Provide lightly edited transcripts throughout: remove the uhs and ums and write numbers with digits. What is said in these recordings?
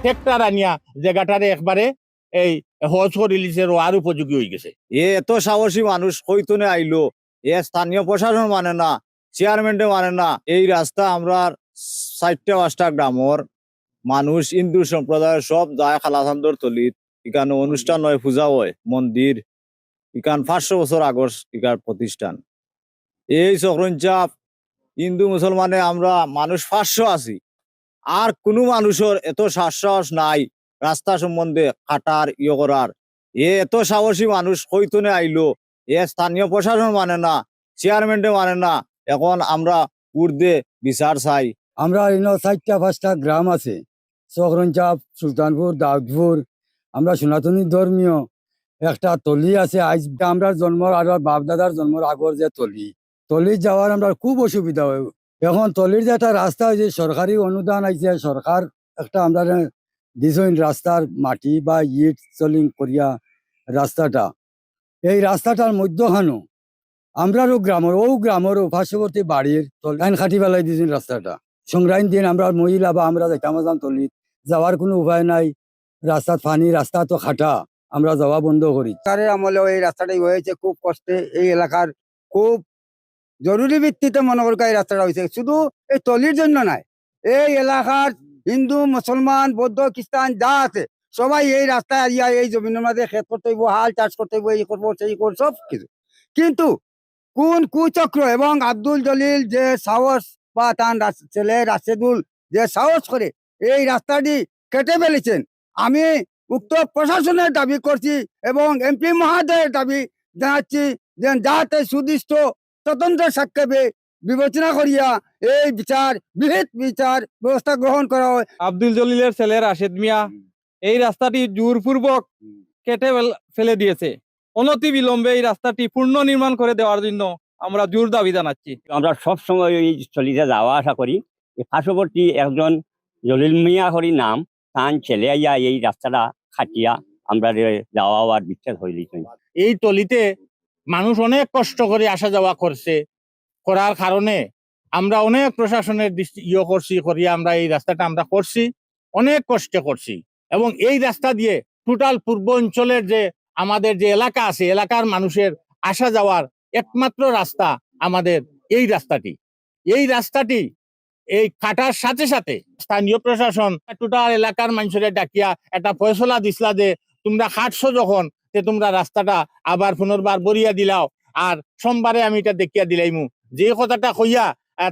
Tractor আনিয়া জায়গাটারে একবারে এই হজ রিলিজের আর উপযোগী হয়ে গেছে। এত সাহসী মানুষ কইতনে আইলো, স্থানীয় প্রশাসন মানে না, চেয়ারম্যানটে মানে না। এই রাস্তা আমরা 4-5টা গ্রামর মানুষ হিন্দু সম্প্রদায়ের সব যায় খালাসান্দর তলিত। এখানে অনুষ্ঠান হয়, পূজা হয়, মন্দির। এখান 500 বছর আগর এখান প্রতিষ্ঠান। এই চক্রঞ্চাপ হিন্দু মুসলমানে আমরা মানুষ 500 আছি। আর কোনো মানুষের এত সাহস নাই রাস্তা সম্বন্ধে কাটার করার। এত সাহসী মানুষ কইতনে আইলো, স্থানীয় প্রশাসন মানে না, চেয়ারম্যানটে মানে না। এখন আমরা উর্দে বিচার চাই। আমরা 4-5টা গ্রাম আছে, চক্রঞ্চাপ, সুলতানপুর, দাউদপুর। আমরা সনাতনী ধর্মীয় একটা তলি আছে। আজ আমরা জন্মর আর বাপদাদার জন্মর আগর যে তলি যাওয়ার আমরা খুব অসুবিধা হয়। এখন তলির যে একটা রাস্তা হয়েছে, সরকারি অনুদান আইছে, সরকার একটা আমরা দিছেন রাস্তার মাটি বা ইট চলিং করিয়া রাস্তাটা। এই রাস্তাটার মধ্যখানো আমরারও গ্রামের পার্শ্ববর্তী বাড়ির লাইন খাটি ফেলাই দিয়েছেন রাস্তাটা। সংগ্রাম দিন আমরা মহিলা বা আমরা যাইতাম তলিত, যাওয়ার কোনো উপায় নাই। রাস্তা পানি, রাস্তা তো খাটা, আমরা যাওয়া বন্ধ করি। সরকারের আমলেও এই রাস্তাটাই হয়েছে খুব কষ্টে। এই এলাকার খুব জরুরি ভিত্তিতে মনে করি এই রাস্তাটা হয়েছে, শুধু এই তলির জন্য নয়। এই এলাকার হিন্দু, মুসলমান, বৌদ্ধ, খ্রিস্টান যা আছে সবাই এই রাস্তায় আইয়া এই জমিনের মাঝে ক্ষেত করতে হইব, হাল চাষ করতে হইব, এই করবো সেই করবো সব কিছু। কিন্তু কোন কুচক্র এবং আব্দুল জলিল যে সাহস বা তার ছেলে রাশেদুল যে সাহস করে এই রাস্তাটি কেটে ফেলেছেন, আমি উক্ত প্রশাসনের দাবি করছি এবং এমপি মহোদয়ের দাবি জানাচ্ছি যে যাতে সুদৃষ্ট স্বতন্ত্র সাক্ষেপে বিবেচনা করিয়া এই বৃহৎ বিচার ব্যবস্থা গ্রহণ করা হয়। আব্দুল জলিলের ছেলে রাশেদ মিয়া এই রাস্তাটি জোরপূর্বক কেটে ফেলে দিয়েছে। অনতি বিলম্বে এই রাস্তাটি পূর্ণ নির্মাণ করে দেওয়ার জন্য আমরা জোর দাবি জানাচ্ছি। আমরা সব সময় এই চলিতে যাওয়া আসা করি। পার্শ্ববর্তী একজন জলিল মিয়া হরি নাম, তার ছেলে আইয়া এই রাস্তাটা খাটিয়া আমরা যাওয়া আর বিচ্ছেদ হইলি। এই তলিতে মানুষ অনেক কষ্ট করে আসা যাওয়া করছে, করার কারণে আমরা অনেক প্রশাসনের করছি করিয়া আমরা এই রাস্তাটা আমরা করছি, অনেক কষ্টে করছি। এবং এই রাস্তা দিয়ে টোটাল পূর্ব অঞ্চলের যে আমাদের যে এলাকা আছে, এলাকার মানুষের আসা যাওয়ার একমাত্র রাস্তা আমাদের এই রাস্তাটি। এই রাস্তাটি এই কাটার সাথে সাথে স্থানীয় প্রশাসন টোটাল এলাকার মানুষের ডাকিয়া একটা ফয়সলা দিছিলা যে তোমরা খাটছো যখন, তোমরা রাস্তাটা আবার পুনর্বার বরিয়া দিলাও। আর সোমবারে আমি এটা দেখিয়া দিলাইমু যে কথাটা কইয়া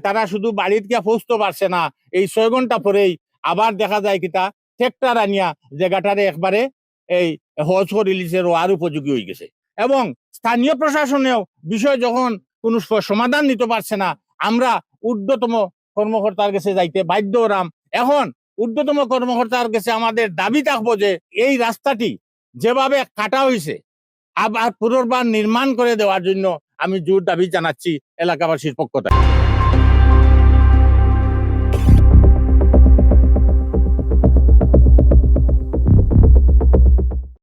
তারা শুধু বাড়িতে গিয়া পৌঁছতে পারছে না, এই 6 ঘন্টা পরেই আবার দেখা যায় কিতা ট্রেক্টর আনিয়া জায়গাটারে একবারে এই হজ রিলিজের আর উপযোগী হয়ে গেছে। এবং স্থানীয় প্রশাসনেও বিষয় যখন কোনো সমাধান নিতে পারছে না, আমরা ঊর্ধ্বতম কর্মকর্তার কাছে যাইতে বাধ্য হলাম। এখন ঊর্ধ্বতম কর্মকর্তার কাছে আমাদের দাবি থাকবো যে এই রাস্তাটি যেভাবে কাটা হয়েছে আবার পুনর্বার নির্মাণ করে দেওয়ার জন্য আমি জোর দাবি জানাচ্ছি এলাকাবাসীর পক্ষ থেকে।